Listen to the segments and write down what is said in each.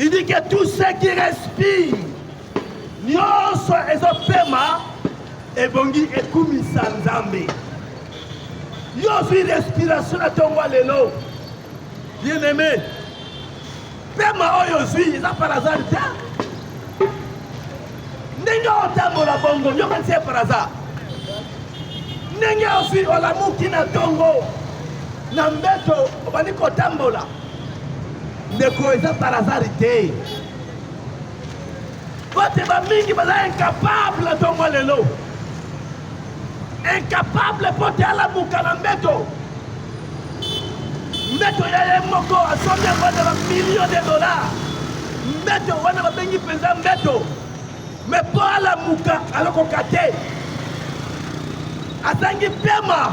Il dit que tous ceux qui respirent, nyonso ezopema, ebongi ekumisa nzambe. Yozwi respiration na tongo lelo. Bien aimé. Pema oyo zwi, eza par hasard te. Ndenge otambola bongo, yo kanisi par hasard. Ndenge ozwi olamuki na tongo, na mbeto, obandi kotambola. Ndeko eza par hasard te. Vote ba mingi baza incapable na tongo lelo. Incapable pote alamuka na mbeto. Mbeto ya ye moko asombi wana ba millions de dollars. Mbeto wana ba bengi penza mbeto. Mais po alamuka alokoka te. Azangi pema.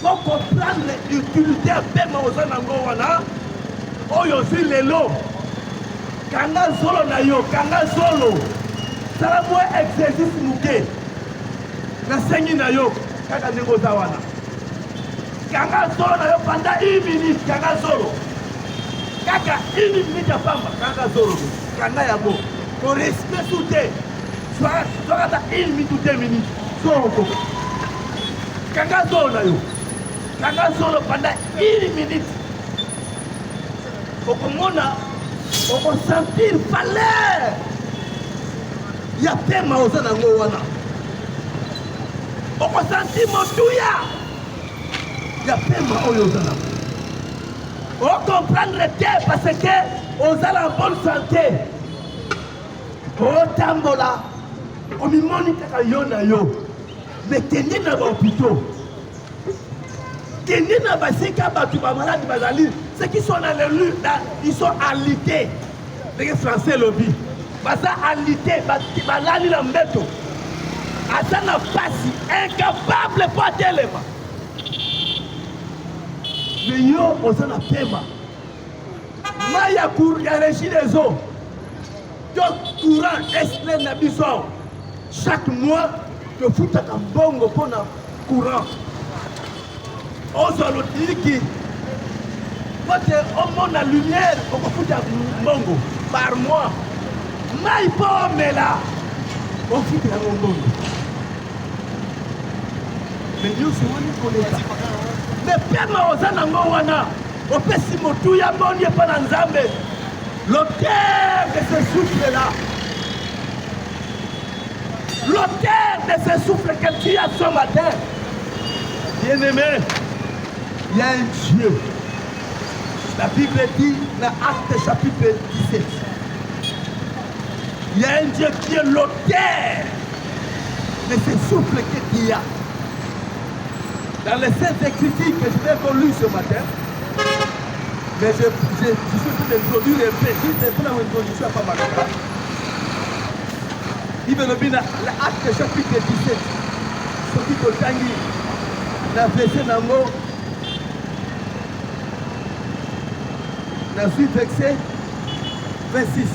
Faut comprendre l'utilité ya pema oza nango wana. Oyo zwi lelo. Kanga zolo na yo, kanga zolo. Sala mwa exercice muke. Na sengi na yo, kaka ndenge oza wana. Kanga zolo na yo pendant 1 minute, kanga zolo. Kaka 1 minute ya pamba, kanga zolo. Kanga ya bo. Ko respect soute. Soka ta 1 minute ou 2 minutes. Zolo. Kanga zolo na yo. Kanga zolo pendant 1 minute. Okomona, oko sentir valeur. Ya pema oza nango wana. Oko sentir motuya. Ya pema oyo oza nango. O comprendre te parce que oza la bonne santé. O tambola. O mimoni kaka yo na yo. Mais kende na ba hôpitaux. Kende na ba sika batu ba malade bazali. Ceux qui sont dans les luttes, ils sont alités. Les Français lobby. Baza alité, balali la mbeto. Asana pasi, incapable pour telema. Mais yo, osana pema. Maya cour, ya régie des eaux. Yo courant, esple na biso. Chaque mois, je fous ta bongo pour na courant. Ozo l'autre quand on a la lumière, on peut foutre un bongo par mois. Mais il là, on fout un bongo. Mais nous, c'est on connaît ça. Mais pema ozana ngwana, on peut si motu ya moni pas dans Nzambe. L'auteur de ce souffle là. L'auteur de ce souffle que tu as ce matin. Bien aimé, il y a un Dieu. La Bible dit dans Actes chapitre 17. Il y a un Dieu qui est l'auteur de ce souffle qu'il y a. Dans les Saintes Écritures que je vais lire ce matin, mais je suis en train d'introduire un peu, juste pour l'introduction à Pamakara. Il veut le dire dans Actes chapitre 17. Ce qui est au Tangi, dans le verset Nango. Dans le verset 26.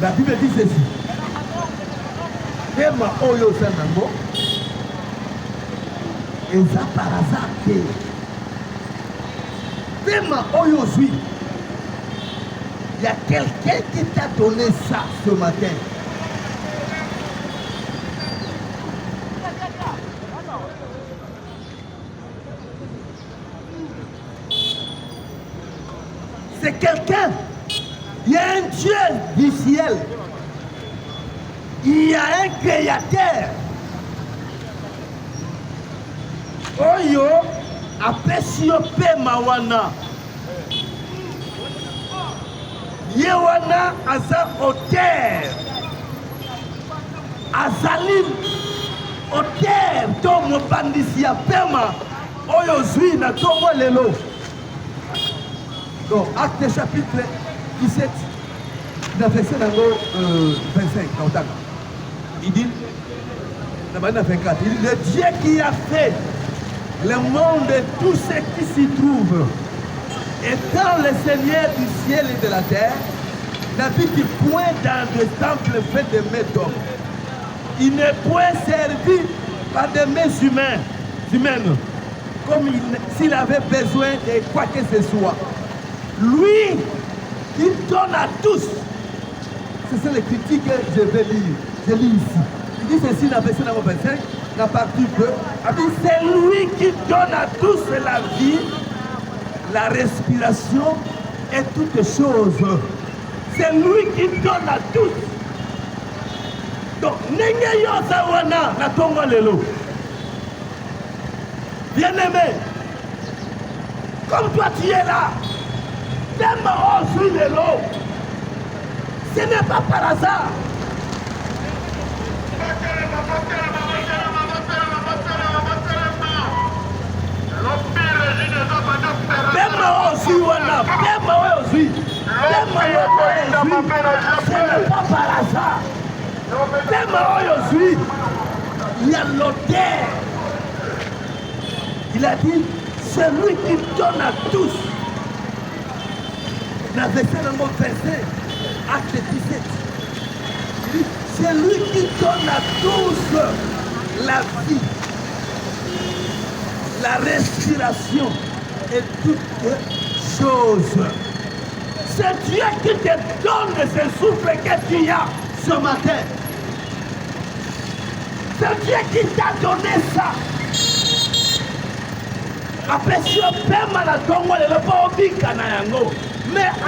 La Bible dit ceci. Pema oyo sanango. Eza par hasard ke. Pema oyo zui. Il y a quelqu'un qui t'a donné ça ce matin. C'est quelqu'un. Il y a un Dieu du ciel. Il y a un créateur. Oyo apesio pema wana. Yewana aza auteur. Azalim auteur to mobandisi ya pema. Oyo zui na tongo lelo. Donc, Acte chapitre 17, verset 25. Il dit, le Dieu qui a fait le monde et tout ce qui s'y trouve, étant le Seigneur du ciel et de la terre, n'habite point dans des temples faits de mains d'hommes. Il n'est point servi par des mains humaines, comme s'il avait besoin de quoi que ce soit. Lui, qui donne à tous. C'est ça les critiques que je vais lire. Je lis ici. Il dit ceci dans verset 25, la partie 2. C'est lui qui donne à tous la vie, la respiration et toutes choses. C'est lui qui donne à tous. Donc, Nenye Yosawana, la Tongo Lelo. Bien-aimé, comme toi tu es là, même au Lelo, ce n'est pas par hasard. Ce n'est pas par hasard. Il y a l'auteur. Il a dit, c'est lui qui donne à tous. Dans verset numéro 25, acte 17. Il dit, c'est lui qui donne à tous la vie, la respiration et toutes choses. C'est Dieu qui te donne ce souffle que tu as ce matin. C'est Dieu qui t'a donné ça. Après si on peut malatongo le pas obika na yango. Mais à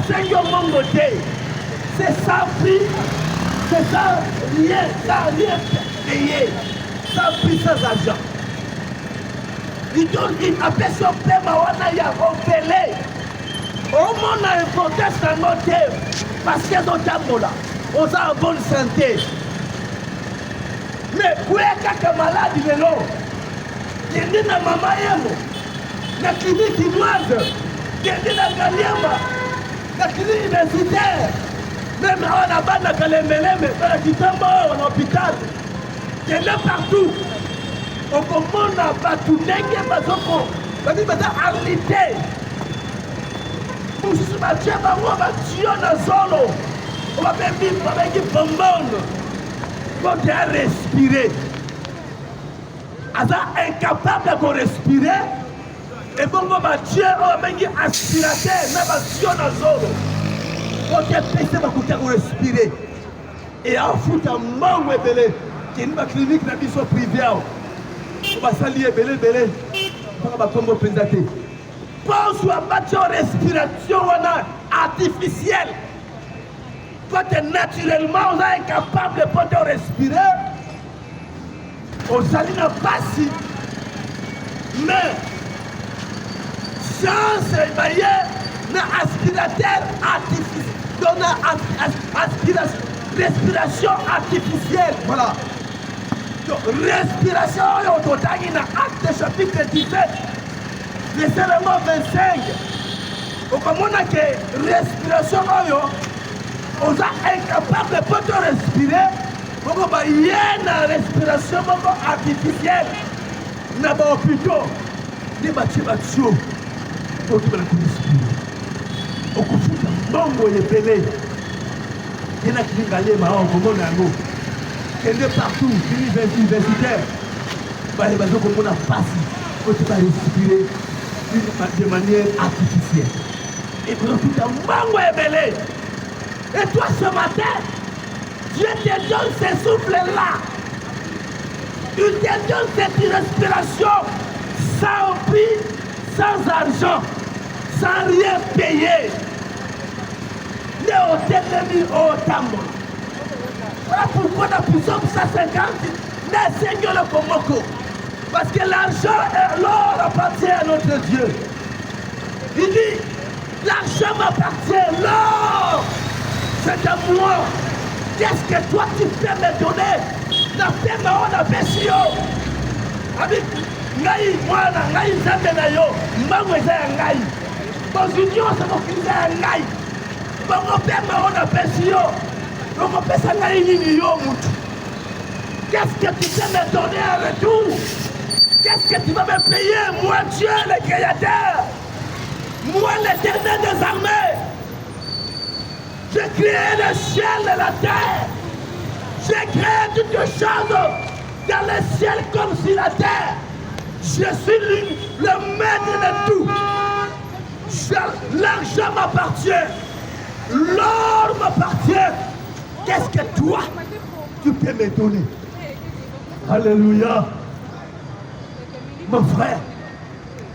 Sengi Mongo Day, c'est sans prix, c'est sans rien payé, sans prix, sans argent. Il appelle son père Mawana Yakovele. Au monde a importance dans notre terre, parce que nos gens là, on a une bonne santé. Mais pour être malade, il est là. Il dit à maman Yemo, la clinique chinoise, il dit à Kaliamba, la clinique universitaire, même on a pas de Kalemele, mais qui tombe en hôpital. Il est là partout. Au moment où on a battu, on a dit arrêtez. On va tuer dans solo. On va faire vivre avec une bonbonne. Quand tu as respiré, incapable de respirer, et bon, on va tuer, on va faire un aspirateur, mais on va tuer dans solo. Quand tu as pété, on va respirer. Et en fout un manque de belé, qui est une clinique dans une privée. On va s'allier belé, on va comme présenter. Pense à battre une respiration artificielle. Quand naturellement on est incapable de respirer, on s'allie dans passe. Mais chance est un aspirateur artificiel. Donc respiration artificielle. Voilà. Donc, respiration, on a acte chapitre 17. Verset 25. Comme on a que respiration, on est incapable de respirer. Il y a une respiration artificielle. On a des hôpitaux, des bâtiments, pour tout le respirer. On confond un bongo et pelé. Il y a qui galé, mais on comprend un mot. Il y a partout, universitaire. Il y a des gens qui ont passé, qui ont respirer de manière artificielle. Et pour tout un mango est belé. Et toi ce matin, Dieu te donne ce souffle-là. Il te donne cette respiration sans prix, sans argent, sans rien payer. Ne au tambo. Voilà pourquoi dans Psaume 150, ne Seigneur le Komoko. Parce que l'argent et l'or appartient à notre Dieu. Il dit, l'argent m'appartient, l'or, c'est à moi. Qu'est-ce que toi tu peux me donner? La paix m'a fait avec ngai mwana ngai nzambe na yo mbango eza ya ngai bozwi nyonso mokiliza ya ngai bongo mpe mao napesi yo okopesa ngai nini yo mutu? Qu'est-ce que tu peux me donner en retour? Qu'est-ce que tu vas me payer? Moi Dieu le Créateur, moi l'Éternel des armées. J'ai créé le ciel et la terre. J'ai créé toutes choses dans le ciel comme sur la terre. Je suis le maître de tout. L'argent m'appartient. L'or m'appartient. Qu'est-ce que toi, tu peux me donner? Alléluia. Mon frère,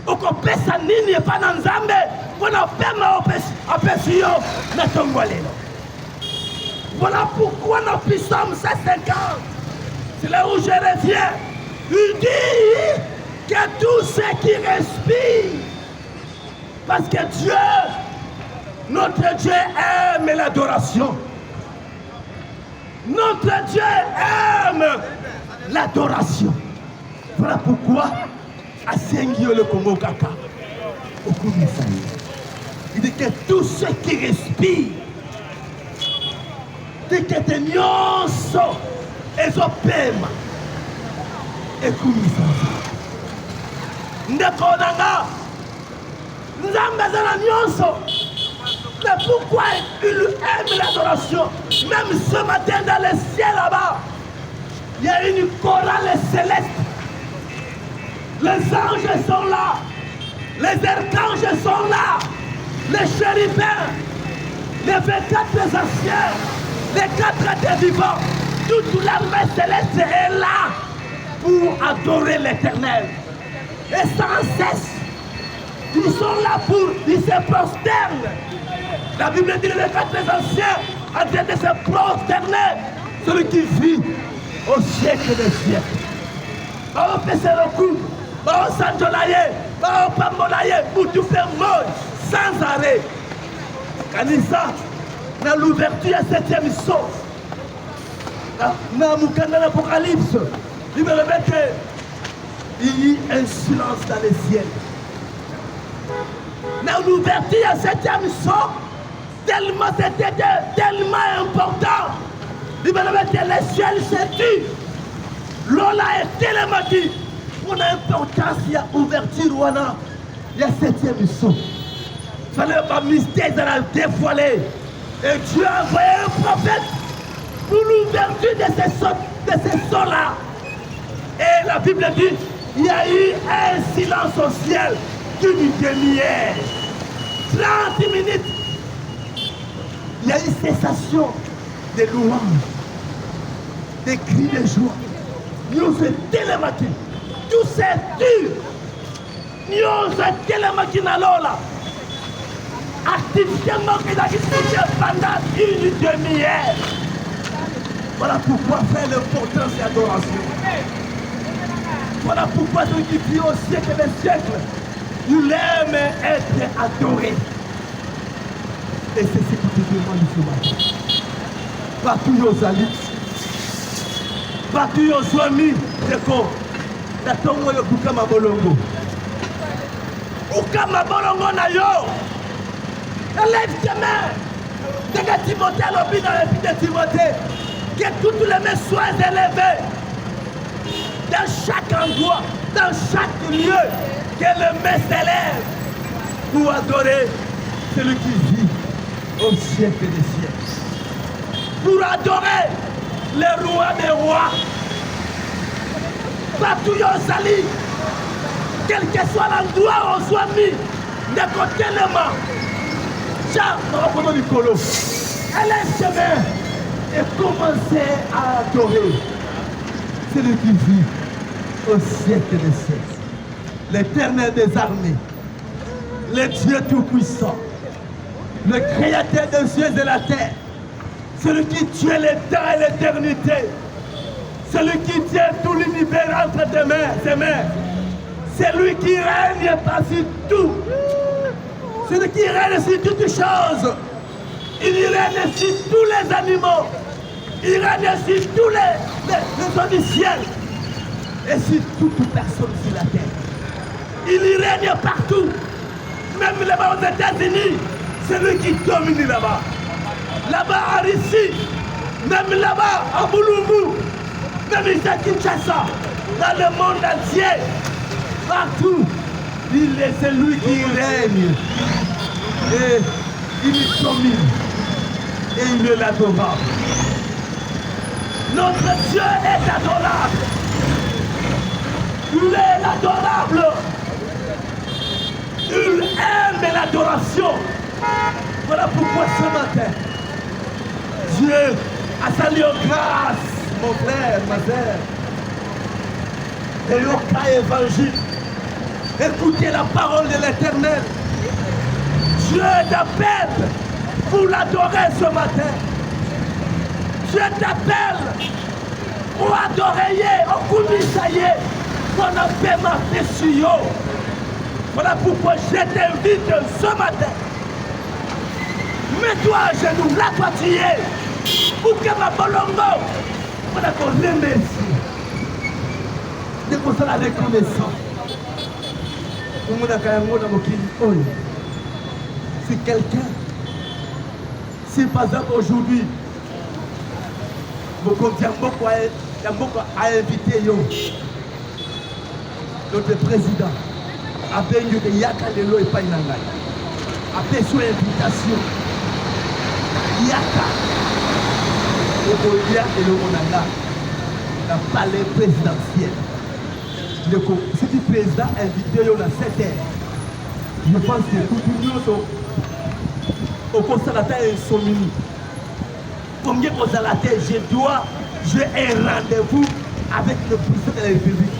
okopesa nini epana nzambe mpona pema opesi yo na ntongo lelo. Voilà pourquoi dans Psaume 150, c'est là où je reviens, il dit que tout ce qui respire, parce que Dieu, notre Dieu aime l'adoration. Notre Dieu aime l'adoration. Voilà pourquoi à Sengio le Congo Kaka, au Koumisa, il dit que tout ce qui respire, tekete nyonso ezopema ekumisa ndeko nanga nzambe azala nyonso. Mais pourquoi il aime l'adoration? Même ce matin dans le ciel là-bas, il y a une chorale céleste. Les anges sont là, les archanges sont là, les chérubins, les 24 anciens, les 4 êtres vivants, toute l'armée céleste est là pour adorer l'Éternel. Et sans cesse, ils sont là ils se prosternent. La Bible dit les 4 anciens en train de se prosterner, celui qui vit au siècle des siècles. Bao pese recours, bao sanjolaye, bao pambolaye, pour tout faire mort sans arrêt. Kanisa, dans l'ouverture à 7e saut, dans l'Apocalypse, il me répète qu'il y a un silence dans les ciels. Dans l'ouverture à 7e saut, tellement c'était tellement important. Il me répète que les ciels se tuent. Lola est tellement dit. Pour l'importance, il y a ouverture, il y a 7e saut. Il fallait pas mystère de la dévoiler. Et Dieu a envoyé un prophète pour l'ouverture de ces sauts-là. Et la Bible dit, il y a eu un silence au ciel d'une demi-heure. 30 minutes. Il y a eu cessation des louanges, des cris de joie. Nous sommes télémaqués. Tout c'est dur. Nous sommes télémaqués dans l'eau là. Activement qu'il a touché pendant une demi-heure. Voilà pourquoi faire l'importance et l'adoration. Voilà pourquoi celui qui vit au siècle des siècles, il aime être adoré. Et c'est ce qui te demande ce matin. Partout aux alliés, partout aux amis, d'accord. D'attendre le Bukama Bolongo. Bukama Bolongo na yo. Lève tes mains. Dès Timothée, l'objet dans l'épître de Timothée, que toutes les mains soient élevées. Dans chaque endroit, dans chaque lieu, que les mains s'élèvent pour adorer celui qui vit au siècle des siècles. Pour adorer le roi des rois. Partout où on s'allie, quel que soit l'endroit où on soit mis, de côté les mains. Allez chemin et commencez à adorer celui qui vit au siècle des siècles, l'Éternel des armées, le Dieu tout-puissant, le Créateur des cieux et de la terre, celui qui tient les temps et l'éternité, celui qui tient tout l'univers entre ses mains, celui qui règne par-dessus tout. Celui qui règne sur toutes choses. Il règne sur tous les animaux. Il règne sur tous les eaux du ciel. Et sur toute personne sur la terre. Il règne partout. Même là-bas aux États-Unis, c'est lui qui domine là-bas. Là-bas à Russie, même là-bas à Boulumbu, même ici à Kinshasa, dans le monde entier, partout. Il est celui qui règne. Et il domine. Et il est l'adorable. Notre Dieu est adorable. Il est adorable. Il aime l'adoration. Voilà pourquoi ce matin, Dieu a salué grâce, mon frère, ma sœur. Et le cas évangile. Écoutez la parole de l'Éternel. Dieu t'appelle pour l'adorer ce matin. Dieu t'appelle pour adorer, au Koumisaye, pour a fait ma fessio. Voilà pourquoi je t'invite ce matin. Mets-toi à genoux, là toi tu es. Pour que ma bolongo, voilà qu'on remercie. De qu'on soit la reconnaissance. Si quelqu'un, si par exemple aujourd'hui, a invité notre président, a béni de Yaka Lelo et Painangai, a fait son invitation, Yaka, Okolia et le Monanga, dans le palais présidentiel. Si le président a invité à 7 heures, je pense que tout le monde au consulateur est insomnie. Combien de consulateur j'ai un rendez-vous avec le président de la République.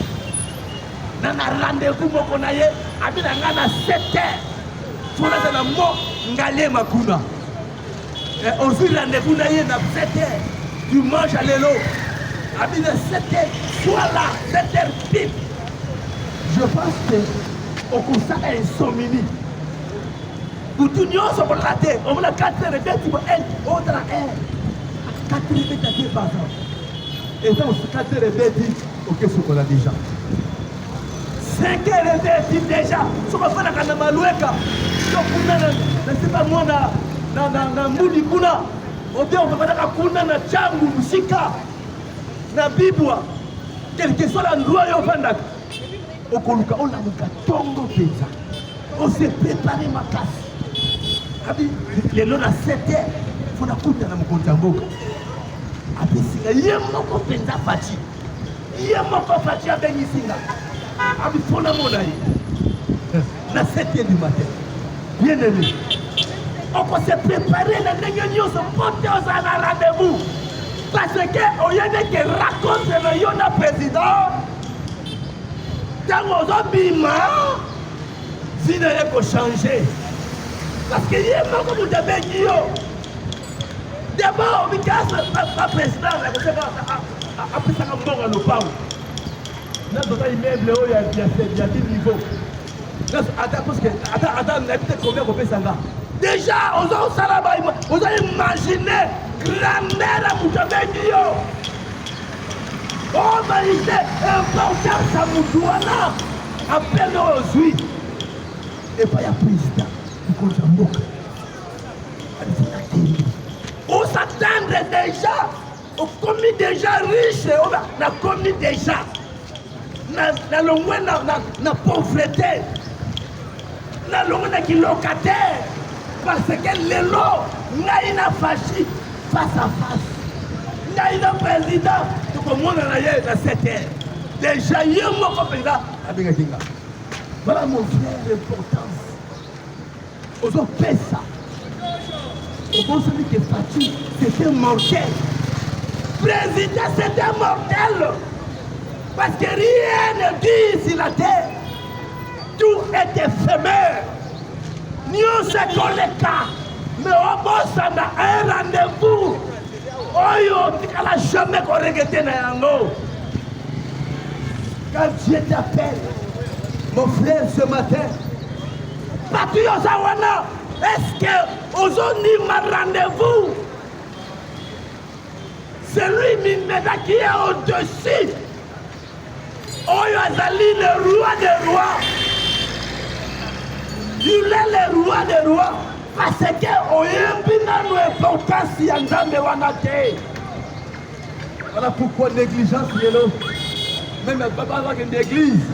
Dans un rendez-vous, je vais à 7 heures. Je vais à Ngale Makuna. Et aussi, rendez-vous à 7 heures. Tu manges à l'élo. À 7 heures, sois là, 7 heures pile. Je pense que au constat est insomnie. Pour tout le monde, on va rater. On va 4 heures et 2 on va 4 heures et 2 par exemple. Et donc, 4 heures et 2 ok, ce qu'on a déjà. 5 heures et 2 déjà. Ce qu'on fait dans la Maloueka. Donc, c'est pas moi dans Moudi Kuna. On dit on va faire la Kuna dans Tchangou, Musika, dans Bibwa. Quel que soit l'endroit où on va au Koluka, on a un tongo pizza. On s'est préparé ma casse. Les lots à 7 heures, il faut la coupe dans mon compte. Il y a mon pizza fati. Il y a mon fati à Benisinga. Il faut la monnaie. À 7 heures du matin. Bien aimé. On peut se préparer, les négociations sont portées aux rendez-vous. Parce qu'au lieu de raconter le Yona président, dans nos abîmes, si nous devons changer. Parce qu'il y a beaucoup de bénis. D'abord, il y a un président qui a pris sa mort à nos parents. Nous avons un immeuble où il y a 10 niveaux. Attends, on a peut-être combien on peut s'en faire. Déjà, vous avez imaginé grand-mère à Moutabenio. Oh, mais il est important, ça nous doit là. Appelle-nous aujourd'hui. Et pas y a président. On s'attendrait déjà. On commis déjà riche. On a commis déjà. Na pauvreté. Na longwe qui locataire. Parce que les lots, n'a une fachi face à face. N'a une président. Tout le monde a eu la 7 heures. Déjà, il y a un président. Voilà mon frère, l'importance. Aux autres fait ça. Au bon celui qui est fachi, c'était mortel. Président, c'était mortel. Parce que rien ne dit sur la terre. Tout est éphémère. Nous se connectons. Mais au bout, ça a un rendez-vous. Oh, tu n'as jamais correcté Nayango. Quand Dieu t'appelle, mon frère, ce matin, Patio Zawana, est-ce que aujourd'hui m'a rendez-vous? C'est lui qui est au-dessus. Oh, Azali, le roi des rois. Il est le roi des rois. Parce que on a une importance à Nzambe Wanate. Voilà pourquoi négligence est là. Même papa va une église.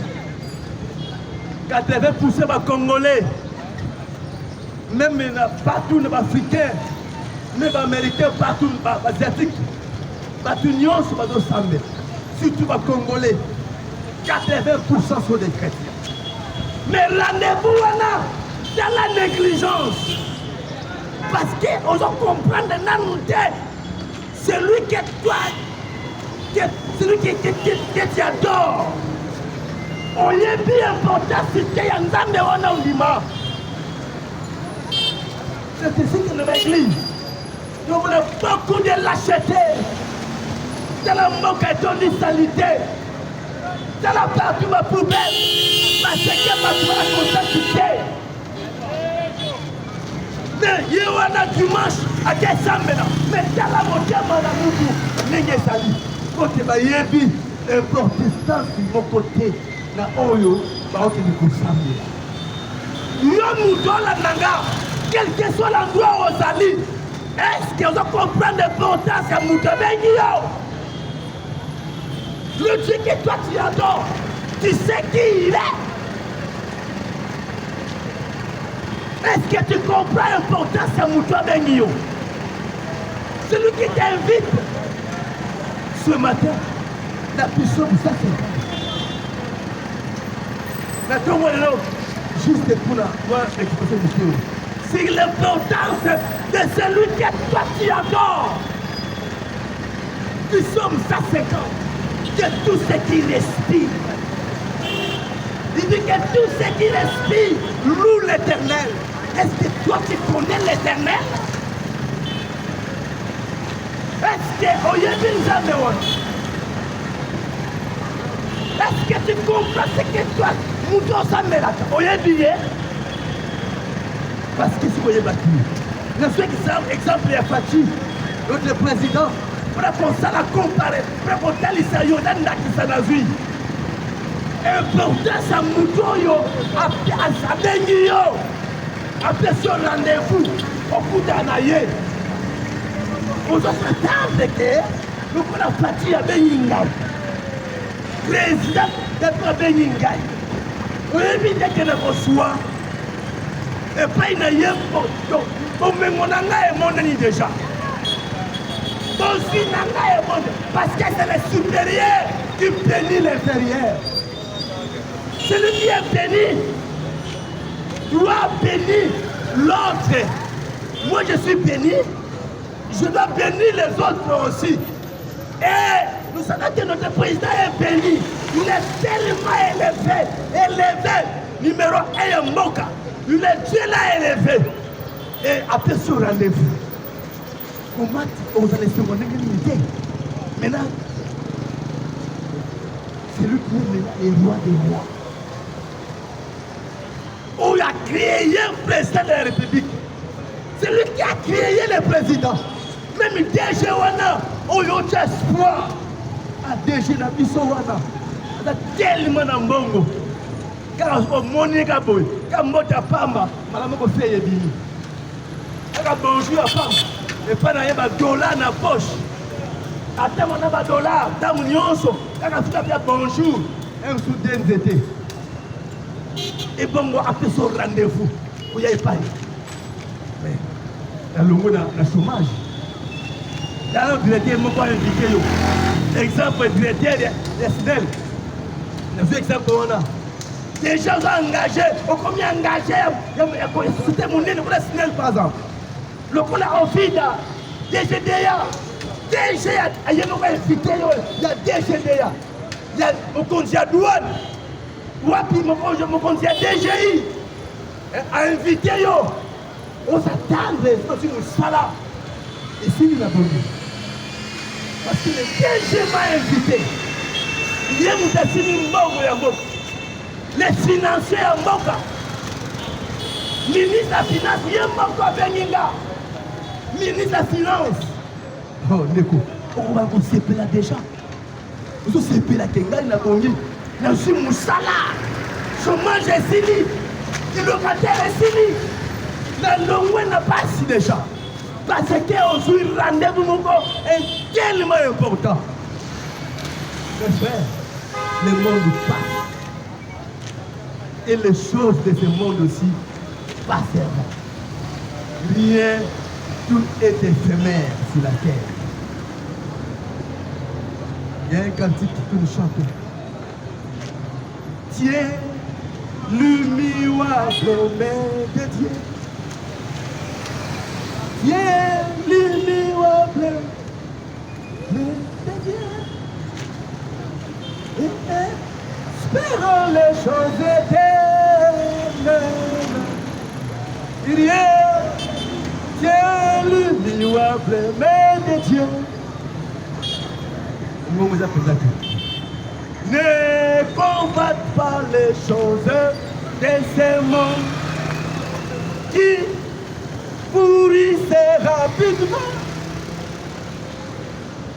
80% des Congolais, même partout les Africains, même les Américains, partout les Asiatiques, bato nyonso bazosambela surtout bacongolais 80% sont des chrétiens. Mais rendez-vous wana dans la négligence parce que on doit comprendre nanu te celui que toi celui que tu adores oyebi importance te ya nzambe wana ondima. C'est ici que nous l'église. Nous voulons beaucoup de lâcheté. C'est la moque et ton salité. C'est la partie de ma poubelle. Parce que ma soeur a constaté. Mais il y a un dimanche à décembre. Mais dans la moitié, mon amour, n'est-ce pas sali. Côté Bayebi, un protestant de mon côté, na Oyo, Baote de Koussamé. Nous dans la nanga. Quel que soit l'endroit où on s'allie, est-ce qu'on doit comprendre l'importance à Moutabenguio? Le Dieu que toi tu adores, tu sais qui il est? Est-ce que tu comprends l'importance à Moutabenguio? Celui qui t'invite ce matin, la puissance de ça c'est. Maintenant, juste pour la expression du Dieu. C'est l'importance de celui que toi tu adores. Nous sommes 150. Que tout ce qui respire. Il dit que tout ce qui respire loue l'Éternel. Est-ce que toi tu connais l'Éternel? Est-ce que est-ce que tu comprends ce que toi Mouton Samelaka Oyebiye? Parce que si vous voyez battu, je suis exemple de Fati, notre président, pour qu'on s'en la compare, pour qu'on t'a l'issue Yodan qui s'en a vu. Important, ça mouton, à Benguio, après ce rendez-vous, au bout d'un aïe. On doit s'attendre que nous avons Fati à Benguinga. Président d'être Benguinga. On évite que nous reçoive. Et pas une aïe, on me monnaie déjà. Aussi, parce que c'est le supérieur qui bénit l'inférieur. Celui qui est béni doit bénir l'autre. Moi, je suis béni, je dois bénir les autres aussi. Et nous savons que notre président est béni. Il est tellement élevé. Numéro 1 Moka. Il est Dieu là élevé. Et après ce rendez-vous, comment vous allez se rendre l'unité? Maintenant, c'est lui qui est le roi des rois. On a créé un président de la République. C'est lui qui a créé le président. Même DG Wana, on a espoir. À DG Nabiso Wana, on a tellement d'ambongo. Car on Monica Boy, quand Mota Pamba, madame ko fait yebini. Aka bonjour à Pamba. Et pas na yeba dollar na poche. Ata mona ba dollar, ta nyonso, kaka futa pia bonjour. Un soudain d'été. Et bon moi après ce rendez-vous, où y a pas. Mais dans le monde na chômage. Dans le directeur mon pas invité yo. Exemple directeur de SNEL. Nous exemple on a des gens engagés, au combien engagés, c'était mon nez pour la SNEL par exemple. Le coup là, on fit là, DGDA, DGA, il y a nos invités, il y a DGDA, il y a mon conseiller à douane, Wapi, mon conseiller à DGI, à inviter, on s'attend, c'est une salle. Et si nous l'avons dit, parce que le DG m'a invité, il y a mon destiny mort, les financiers en Moka, ministre de la Finance, il y a Moka Beninga. Ministre de la Finance. Oh, Neko, on va se séparer là déjà. On se séparer là, Kenga, il a connu. Il a aussi Moussala. Chômage est fini. Le locataire est fini. La longue n'a pas si déjà. Parce qu'aujourd'hui, le rendez-vous est tellement important. Mes frères, le monde passe. Et les choses de ce monde aussi passeront. Rien. Tout est éphémère sur la terre. Il y a un cantique que nous chantons. Tiens, l'immuable main de Dieu. Tiens, l'immuable main de Dieu. Et espérons les choses éternelles. Il y a, tiens, l'immuable main de Dieu. Nous vous appelons ne combatte pas les choses de ce monde qui pourrissent rapidement.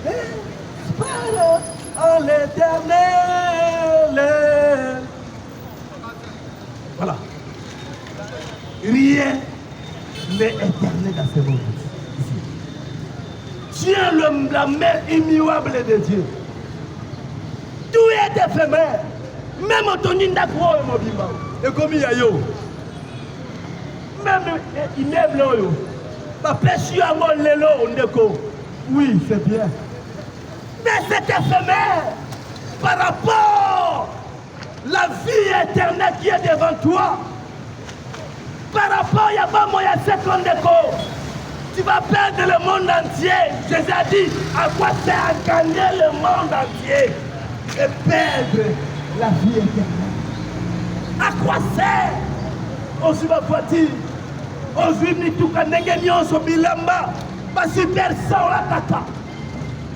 Espère en l'Éternel. Voilà. Rien n'est éternel dans ce monde. Tiens la main immuable de Dieu. Tout est éphémère. Même ton indakro est mobile. Et comme il y a yo. Même immeuble yo. Ma pêche à mon lélo ndeko. Oui, c'est bien. Mais c'est éphémère par rapport à la vie éternelle qui est devant toi. Par rapport à pas moyen 7 ans d'écho. Tu vas perdre le monde entier. Jésus a dit, à quoi sert à gagner le monde entier et perdre la vie éternelle? À quoi sert? Aujourd'hui, ma voiture, aujourd'hui, tout le monde est bilamba, pas super ça, on l'attaque.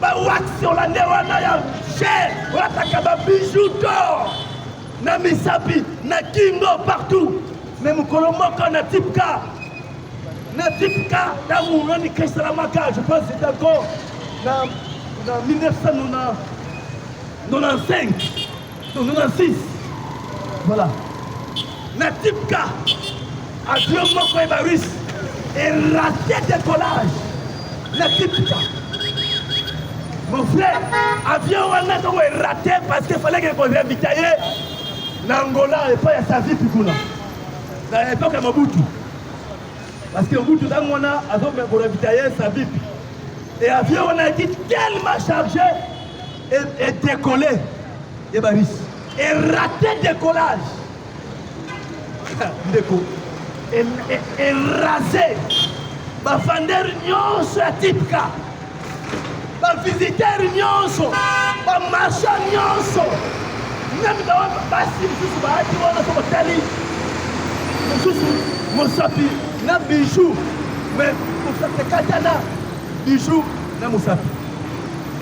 Pas wax, on l'a néwana, cher, on l'attaque, pas bijoux d'or. Na misabi, na kingo partout. Même Kolomoko, na tipka. Na tipka, na mouroni Krissalamaka, je pense que c'est encore dans 1995, 96. Voilà. Na tipka, avion Moko Ebarus, et raté décollage. Na tipka. Mon frère, avion on est raté parce qu'il fallait qu'on vienne vitailler l'Angola et pas à sa vie plus dans l'époque de Mobutu. Parce que Mobutu, dans mon a pour ravitailler sa vie. Et l'avion on a été tellement chargé et décollé. Et baris. Et raté décollage. Et rasé. Ma fandère nyonso à Tipka. Ma visiteur nyonso. Ma marchand nyonso. Même dans le passif, je suis tali. Mon sapi, na bijou, mais pour ça katana, bijou, na mosapi.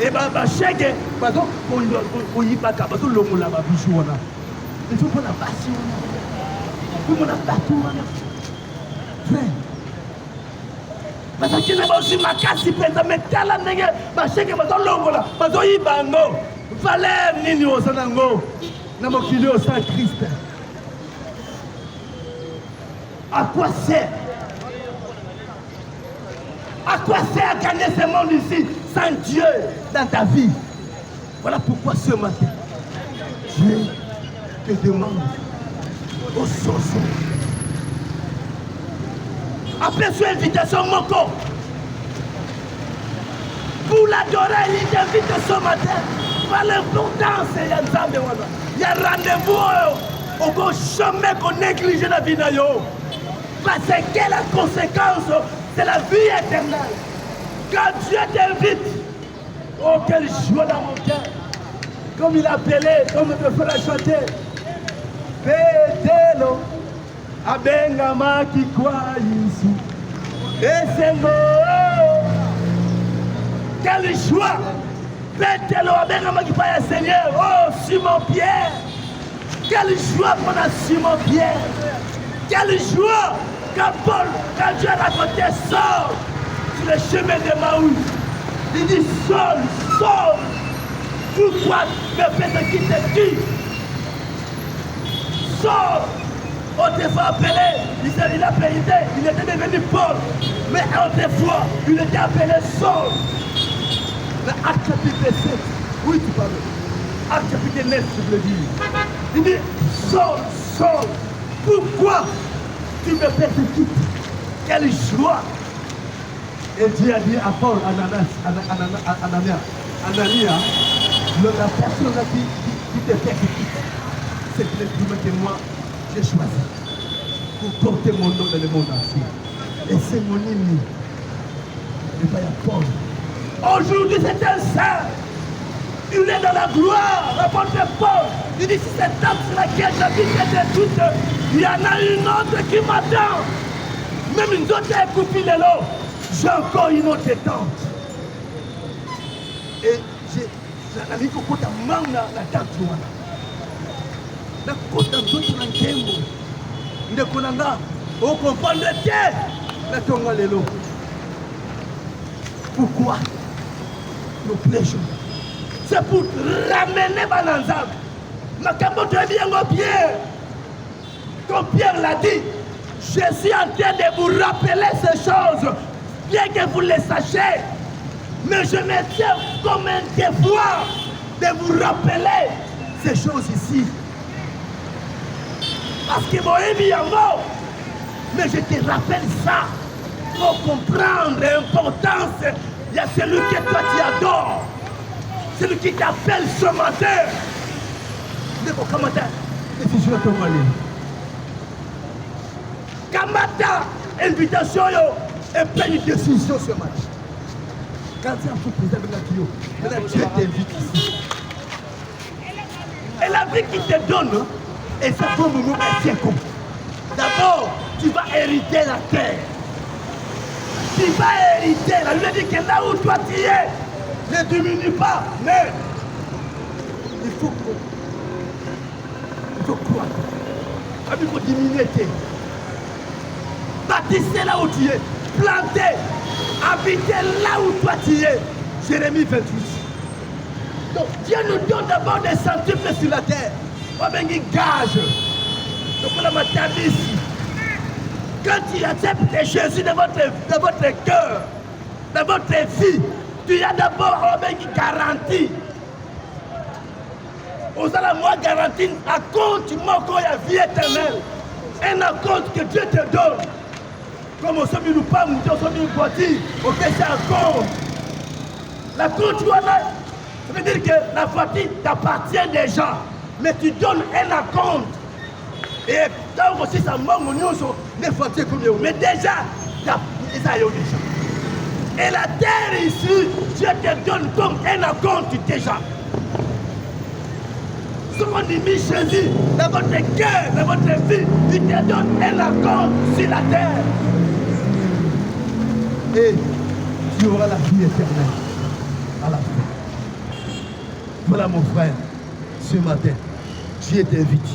Et bah chèque, parce qu'on y va parce que l'homme là, bijou on a. Il faut qu'on a passé, il faut qu'on a partout, frère. Parce que n'a pas aussi ma casse, il peut mais tala nègre, bah chèque, parce que l'homme là, parce qu'on y va non, valeur nini au sanango, na mo kilo au Saint Christ. À quoi sert? À quoi sert gagner ce monde ici sans Dieu dans ta vie? Voilà pourquoi ce matin, Dieu te demande au soso. Après cette invitation, Moko, pour l'adorer, il t'invite ce matin. Par l'importance, il y a rendez-vous au bon chemin qu'on néglige la vie d'ailleurs. Parce que la conséquence, c'est la vie éternelle. Quand Dieu t'invite, oh quelle joie dans mon cœur. Comme il appelait, comme il me fait la chanter. Pételo, abengama qui croit ici. Et c'est bon. Quelle joie. Pételo, abengama qui croit au Seigneur. Oh Simon Pierre. Quelle joie qu'on a Simon Pierre. Quelle joie quand Dieu a raconté Saul sur le chemin de Maouz. Il dit Saul, Saul, pourquoi me fais-tu qui te tue? Saul, autrefois appelé, il était devenu Paul, mais autrefois il était appelé Saul. Mais Acte chapitre 7, oui tu parles. Acte chapitre 9, je veux dire. Il dit Saul, Saul, pourquoi tu me persécutes? Quelle joie! Et Dieu a dit à Paul, Anania, La personne là qui te persécute, c'est le que moi, j'ai choisi pour porter mon nom dans le monde entier. Et c'est mon ennemi. Il va y avoir Paul. Aujourd'hui, c'est un saint. Il est dans la gloire, l'apôtre Paul. Il dit, si cette table sur laquelle j'habite est détruite, il y en a une autre qui m'attend. Même une autre est coupée de l'eau. J'ai encore une autre tente. Et j'ai la vie qui a manque la tente. La côte d'autres en tembo. Ne connaît on comprend le terre. La tonga de l'eau. Pourquoi nous plaisons? C'est pour ramener Bananzab. Ma capote est bien au pied. Comme Pierre l'a dit, je suis en train de vous rappeler ces choses, bien que vous les sachiez. Mais je me tiens comme un devoir de vous rappeler ces choses ici. Parce que mon ami est mort. Mais je te rappelle ça pour comprendre l'importance. Il y a celui que toi tu adores. Celui qui t'appelle ce matin. Kamata, invitation et plein de décisions ce match. Quand tu as un peu président de la Dieu t'invite ici. Et la vie qu'il te donne, et ça va me mettre comme. D'abord, tu vas hériter la terre. Tu vas hériter. La Bible dit que là où toi tu es, ne diminue pas, mais il faut croire. Il faut diminuer. Bâtissez là où tu es, plantez, habitez là où toi tu es. Jérémie 28. Donc Dieu nous donne d'abord des centiples sur la terre. On va gagner gage. Donc on a ma ici. Quand tu acceptes Jésus dans votre cœur, dans votre vie, tu as d'abord une garantie. Vous allez moi garantir un compte moko ya vie éternelle. Un compte que Dieu te donne. Comme on s'est mis nous pas, nous sommes une voiture, ok, c'est un compte. La compte, ça veut dire que la voiture t'appartient déjà, mais tu donnes un compte. Et tant aussi ça manque les voitures comme vous. Mais déjà, ça y est déjà. Et la terre ici, Dieu te donne comme un compte déjà. Ce qu'on dit, Jésus, dans votre cœur, dans votre vie, il te donne un compte sur la terre. Et tu auras la vie éternelle à la fin. Voilà mon frère, ce matin, Dieu t'invite.